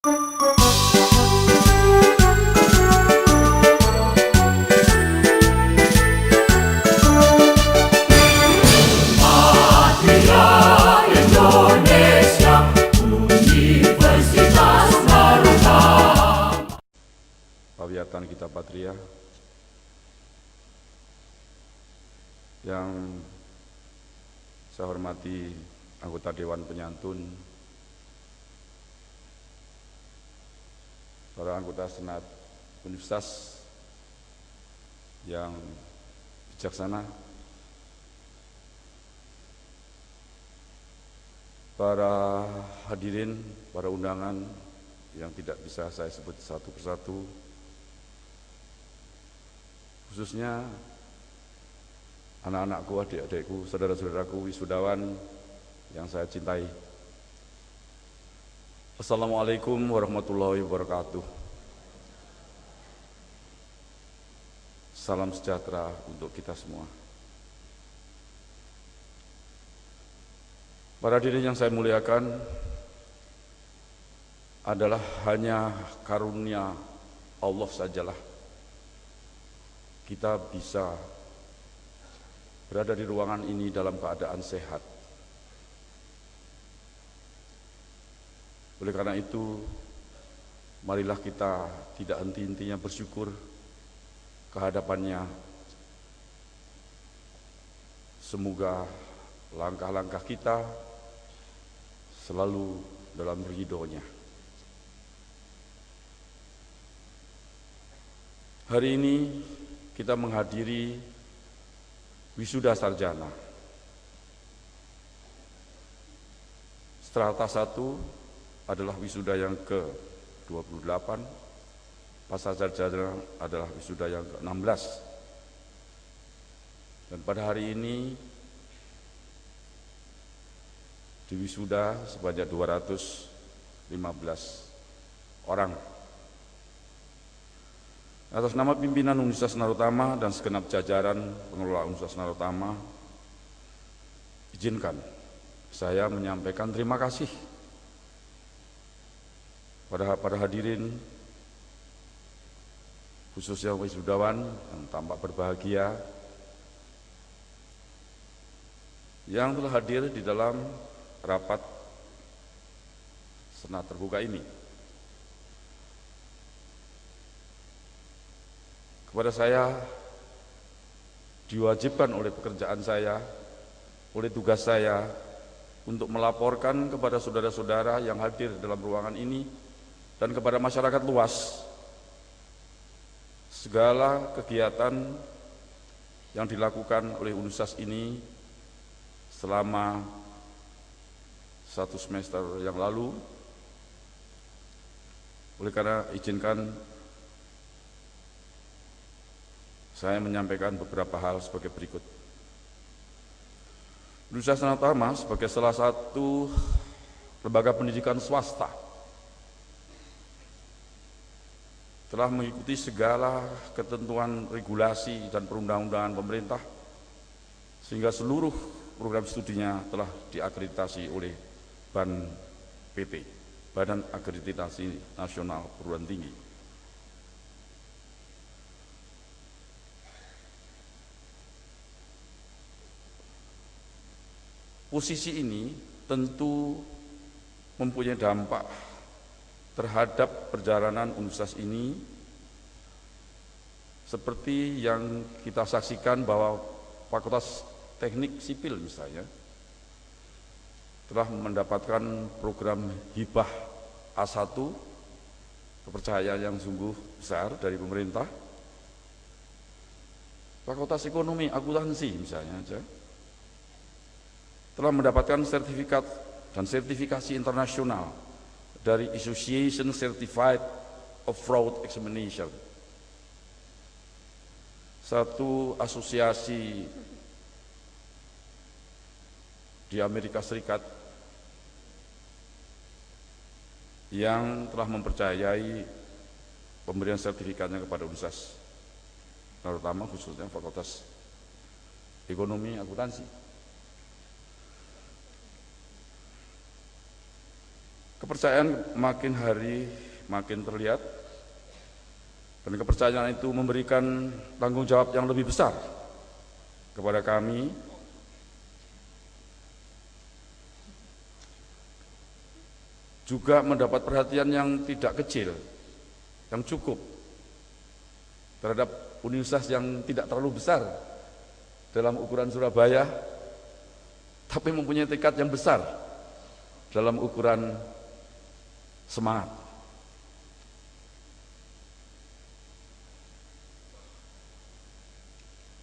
Pawiatan Gita Patria yang saya hormati anggota Dewan Penyantun, para anggota Senat Universitas yang bijaksana, para hadirin, para undangan yang tidak bisa saya sebut satu persatu, khususnya anak-anakku, adik-adikku, saudara-saudaraku, wisudawan yang saya cintai. Assalamualaikum warahmatullahi wabarakatuh. Salam sejahtera untuk kita semua. Para hadirin yang saya muliakan, adalah hanya karunia Allah sajalah kita bisa berada di ruangan ini dalam keadaan sehat. Oleh karena itu, marilah kita tidak henti-hentinya bersyukur kehadapannya. Semoga langkah-langkah kita selalu dalam ridho-Nya. Hari ini kita menghadiri wisuda sarjana. Strata 1 adalah wisuda yang ke-28, pasca sarjana adalah wisuda yang ke-16. Dan pada hari ini di wisuda sebanyak 215 orang. Atas nama pimpinan Universitas Narutama dan segenap jajaran pengelola Universitas Narutama, izinkan saya menyampaikan terima kasih pada para hadirin, khususnya wisudawan yang tampak berbahagia, yang telah hadir di dalam rapat senat terbuka ini. Kepada saya diwajibkan oleh pekerjaan saya, oleh tugas saya untuk melaporkan kepada saudara-saudara yang hadir dalam ruangan ini dan kepada masyarakat luas segala kegiatan yang dilakukan oleh universitas ini selama 1 semester yang lalu. Oleh karena izinkan saya menyampaikan beberapa hal sebagai berikut. Universitas Narutama sebagai salah satu lembaga pendidikan swasta telah mengikuti segala ketentuan regulasi dan perundang-undangan pemerintah, sehingga seluruh program studinya telah diakreditasi oleh BANPT, Badan Akreditasi Nasional Perguruan Tinggi. Posisi ini tentu mempunyai dampak terhadap perjalanan universitas ini, seperti yang kita saksikan bahwa Fakultas Teknik Sipil misalnya telah mendapatkan program hibah A1, kepercayaan yang sungguh besar dari pemerintah. Fakultas Ekonomi Akuntansi misalnya aja telah mendapatkan sertifikat dan sertifikasi internasional dari Association Certified of Fraud Examination, satu asosiasi di Amerika Serikat yang telah mempercayai pemberian sertifikatnya kepada Universitas Narutama, khususnya Fakultas Ekonomi Akuntansi. Kepercayaan makin hari makin terlihat, dan kepercayaan itu memberikan tanggung jawab yang lebih besar kepada kami juga mendapat perhatian yang tidak kecil, yang cukup terhadap universitas yang tidak terlalu besar dalam ukuran Surabaya, tapi mempunyai tekad yang besar dalam ukuran semangat.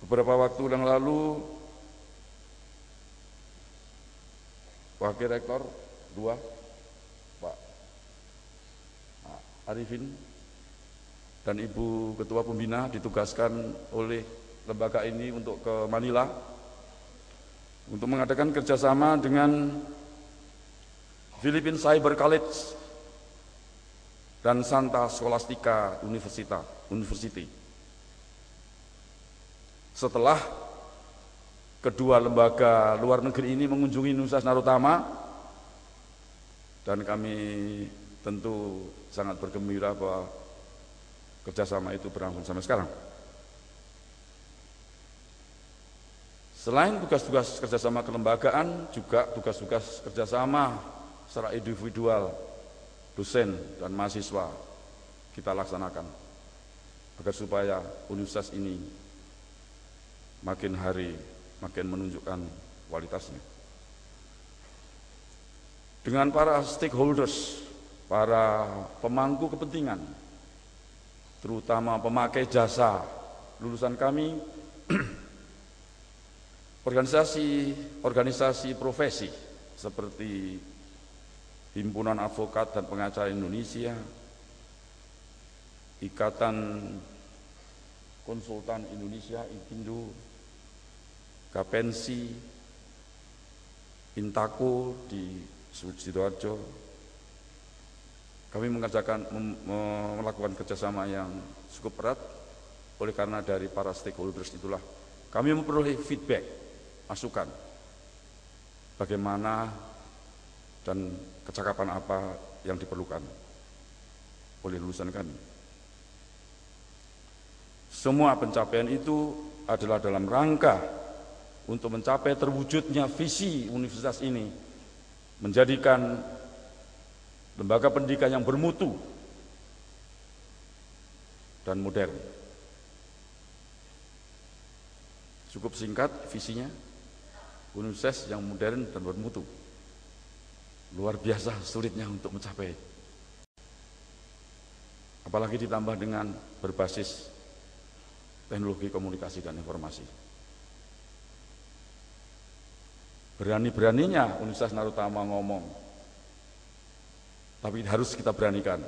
Beberapa waktu yang lalu, Wakil Rektor 2, Pak Arifin, dan Ibu Ketua Pembina ditugaskan oleh lembaga ini untuk ke Manila untuk mengadakan kerjasama dengan Philippine Cyber College dan Santa Scholastica University. Setelah kedua lembaga luar negeri ini mengunjungi Universitas Narutama, dan kami tentu sangat bergembira bahwa kerjasama itu berlangsung sampai sekarang. Selain tugas-tugas kerjasama kelembagaan, juga tugas-tugas kerjasama secara individual dosen dan mahasiswa kita laksanakan agar supaya universitas ini makin hari makin menunjukkan kualitasnya. Dengan para stakeholders, para pemangku kepentingan, terutama pemakai jasa lulusan kami, organisasi profesi seperti Himpunan Advokat dan Pengacara Indonesia, Ikatan Konsultan Indonesia, IKINDO, Kapensi, Intako di Sidoarjo, kami melakukan kerjasama yang cukup erat. Oleh karena dari para stakeholders itulah kami memperoleh feedback, masukan, bagaimana dan kecakapan apa yang diperlukan oleh lulusan kami. Semua pencapaian itu adalah dalam rangka untuk mencapai terwujudnya visi universitas ini, menjadikan lembaga pendidikan yang bermutu dan modern. Cukup singkat visinya, universitas yang modern dan bermutu. Luar biasa sulitnya untuk mencapai. Apalagi ditambah dengan berbasis teknologi komunikasi dan informasi. Berani-beraninya Universitas Narutama ngomong, tapi harus kita beranikan.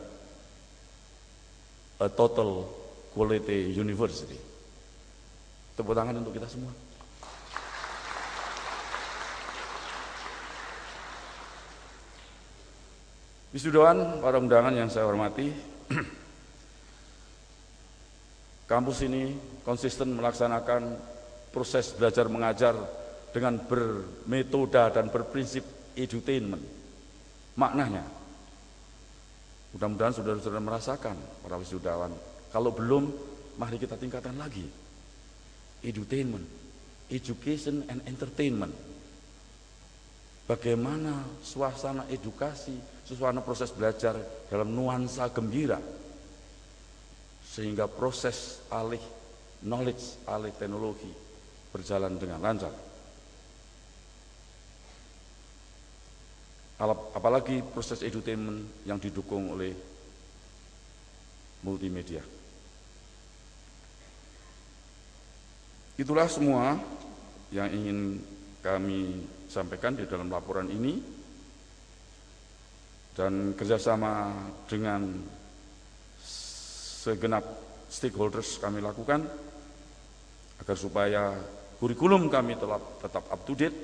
A total quality university. Tepuk tangan untuk kita semua. Wisudawan, para undangan yang saya hormati, kampus ini konsisten melaksanakan proses belajar mengajar dengan bermetoda dan berprinsip edutainment. Maknanya, mudah-mudahan saudara-saudara merasakan, para wisudawan. Kalau belum, mari kita tingkatkan lagi. Edutainment, education and entertainment. Bagaimana suasana edukasi, suasana proses belajar dalam nuansa gembira, sehingga proses alih knowledge, alih teknologi berjalan dengan lancar. Apalagi proses edutainment yang didukung oleh multimedia. Itulah semua yang ingin kami sampaikan di dalam laporan ini, dan kerjasama dengan segenap stakeholders kami lakukan agar supaya kurikulum kami tetap up to date,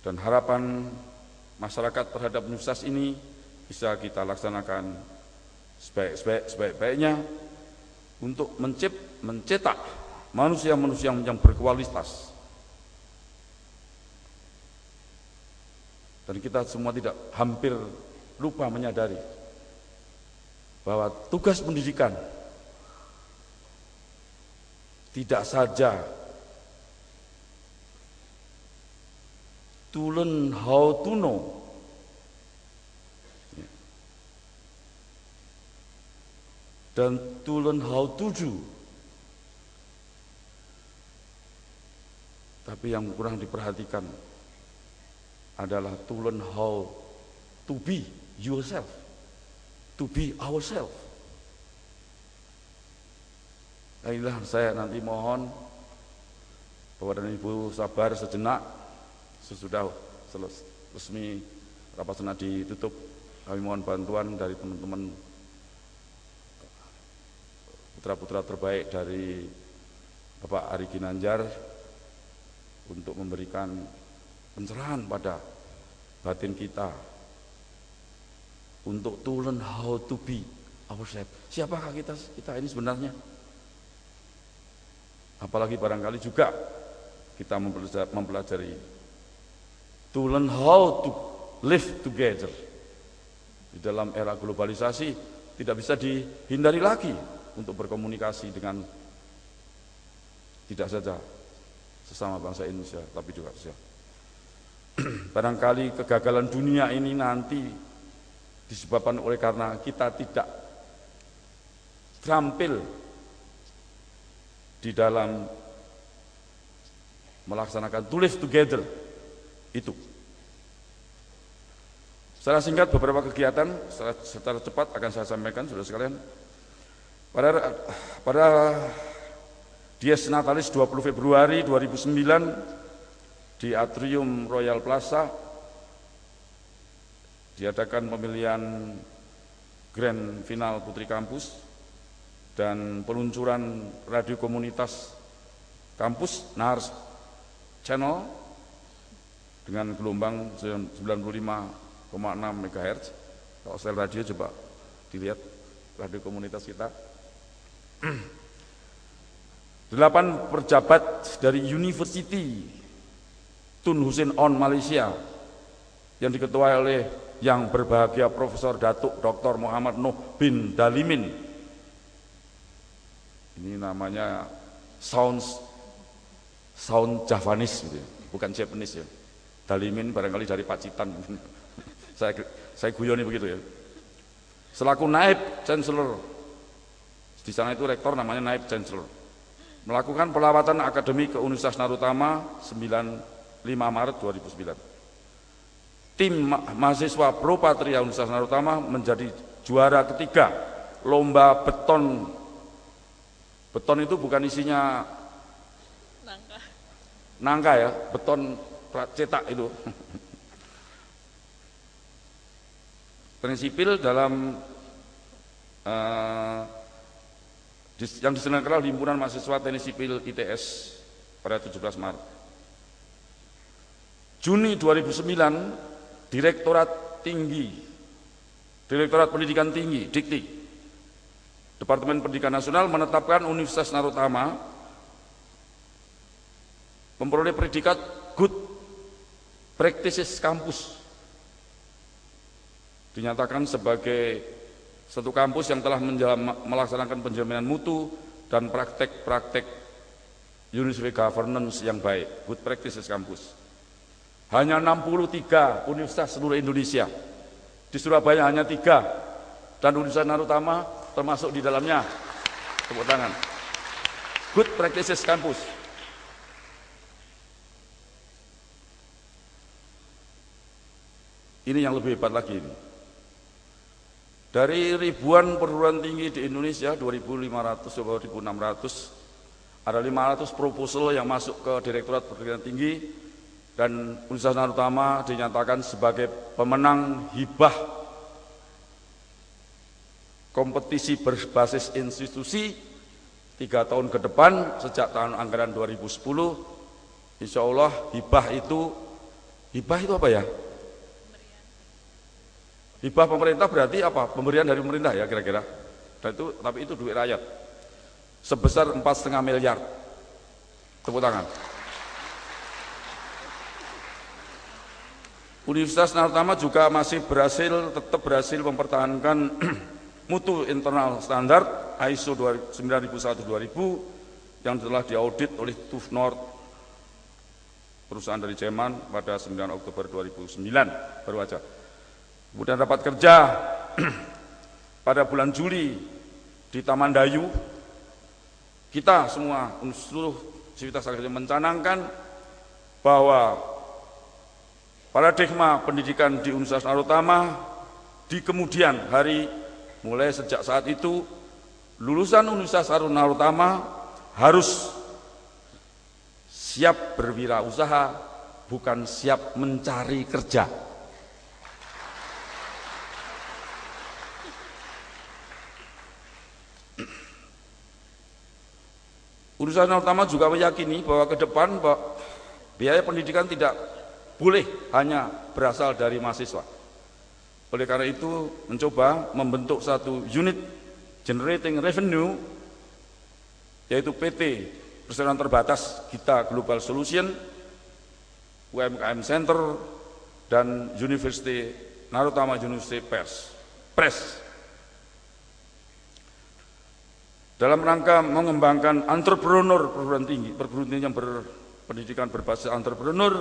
dan harapan masyarakat terhadap universitas ini bisa kita laksanakan sebaik-baiknya untuk mencetak manusia-manusia yang berkualitas Dan kita semua hampir lupa menyadari bahwa tugas pendidikan tidak saja to learn how to know, dan to learn how to do, tapi yang kurang diperhatikan adalah to learn how to be yourself, to be ourselves. Nah, inilah saya nanti mohon Bapak dan Ibu sabar sejenak, sesudah resmi rapat senat ditutup, kami mohon bantuan dari teman-teman putra-putra terbaik dari Bapak Ari Ginanjar untuk memberikan pencerahan pada batin kita untuk to learn how to be ourselves. Siapakah kita ini sebenarnya? Apalagi barangkali juga kita mempelajari to learn how to live together. Di dalam era globalisasi tidak bisa dihindari lagi untuk berkomunikasi dengan tidak saja sesama bangsa Indonesia, tapi juga sosial. Barangkali kegagalan dunia ini nanti disebabkan oleh karena kita tidak terampil di dalam melaksanakan to live together itu. Secara singkat beberapa kegiatan secara cepat akan saya sampaikan, saudara sekalian. Pada Dies Natalis 20 Februari 2009 di Atrium Royal Plaza diadakan pemilihan Grand Final Putri Kampus dan peluncuran radio komunitas kampus Nahar Channel dengan gelombang 95,6 MHz. Kalau sel radio coba dilihat radio komunitas kita. 8 pejabat dari University Tun Hussein On Malaysia yang diketuai oleh yang berbahagia Profesor Datuk Dr. Muhammad Nuh bin Dalimin. Ini namanya sound Javanese gitu ya, bukan Japanese ya. Dalimin barangkali dari Pacitan. saya guyoni begitu ya. Selaku Naib Chancellor, di sana itu rektor namanya Naib Chancellor, melakukan pelawatan akademik ke Universitas Narutama 5 Maret 2009. Tim mahasiswa Pro Patria Universitas Narutama menjadi juara ketiga lomba beton. Beton itu bukan isinya nangka ya, beton cetak itu. Teknik sipil dalam yang diselenggarakan oleh Himpunan Mahasiswa Teknik Sipil ITS pada 17 Maret. Juni 2009, Direktorat Pendidikan Tinggi, Dikti, Departemen Pendidikan Nasional menetapkan Universitas Narutama memperoleh predikat Good Practices Campus. Dinyatakan sebagai satu kampus yang telah melaksanakan penjaminan mutu dan praktek-praktek University Governance yang baik, Good Practices Campus. Hanya 63 universitas seluruh Indonesia. Di Surabaya hanya 3 dan Universitas Narutama termasuk di dalamnya. Tepuk tangan. Good Practices Campus. Ini yang lebih hebat lagi ini. Dari ribuan perguruan tinggi di Indonesia, 2.500 atau 2.600, ada 500 proposal yang masuk ke Direktorat Pendidikan Tinggi, dan Universitas Narutama dinyatakan sebagai pemenang hibah kompetisi berbasis institusi 3 tahun ke depan sejak tahun anggaran 2010. Insya Allah hibah itu apa ya? Hibah pemerintah berarti apa? Pemberian dari pemerintah ya kira-kira. Dan tapi itu duit rakyat sebesar 4,5 miliar. Tepuk tangan. Universitas Narutama juga masih tetap berhasil mempertahankan mutu internal standar ISO 9001-2000 yang telah diaudit oleh TÜV Nord, perusahaan dari Jerman, pada 9 Oktober 2009 baru aja. Kemudian dapat kerja pada bulan Juli di Taman Dayu. Kita semua, seluruh sivitas akademik mencanangkan bahwa paradigma pendidikan di Universitas Narutama di kemudian hari, mulai sejak saat itu, lulusan Universitas Narutama harus siap berwirausaha, bukan siap mencari kerja. Universitas Narutama juga meyakini bahwa ke depan biaya pendidikan tidak boleh hanya berasal dari mahasiswa. Oleh karena itu mencoba membentuk satu unit generating revenue, yaitu PT Perseroan Terbatas Gita Global Solution, UMKM Center, dan University Narutama University Press. Dalam rangka mengembangkan entrepreneur perguruan tinggi yang berpendidikan berbasis entrepreneur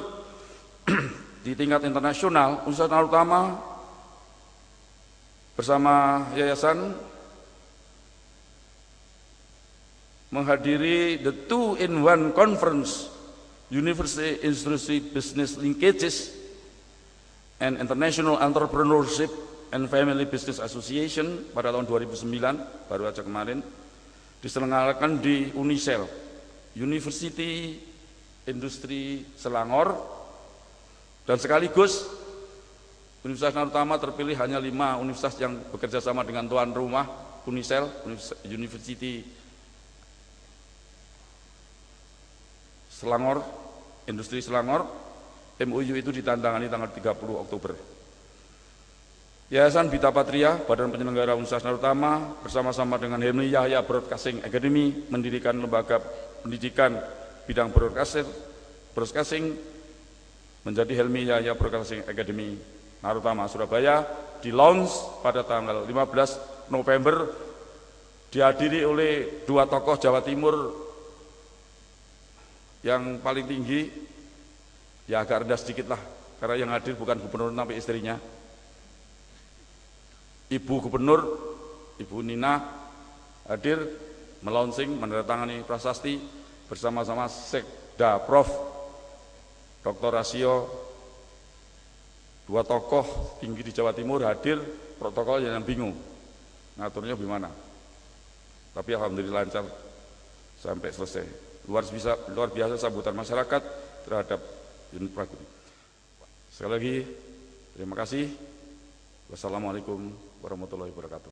di tingkat internasional, Universitas Narutama bersama yayasan menghadiri the 2-in-1 Conference University Industry Business Linkages and International Entrepreneurship and Family Business Association pada tahun 2009, baru aja kemarin, diselenggarakan di Unisel, University Industri Selangor, dan sekaligus Universitas Narutama terpilih hanya 5 universitas yang bekerja sama dengan tuan rumah Unisel, University Selangor, Industri Selangor. MOU itu ditantangani tanggal 30 Oktober. Yayasan Bita Patria, badan penyelenggara Universitas Narutama, bersama-sama dengan Helmi Yahya Broadcasting Academy mendirikan lembaga pendidikan bidang broadcasting menjadi Helmi Yahya Broadcasting Academy Narutama Surabaya, di launch pada tanggal 15 November, dihadiri oleh 2 tokoh Jawa Timur yang paling tinggi, ya agak rendah sedikit lah, karena yang hadir bukan gubernur tapi istrinya. Ibu Gubernur, Ibu Nina hadir melaunching, menandatangani prasasti bersama-sama Sekda Prof. Dr. Rasio, 2 tokoh tinggi di Jawa Timur hadir, protokol yang bingung, ngaturnya gimana. Tapi alhamdulillah lancar sampai selesai. Luar biasa sambutan masyarakat terhadap unit Pragudi. Sekali lagi, terima kasih. Wassalamualaikum warahmatullahi wabarakatuh.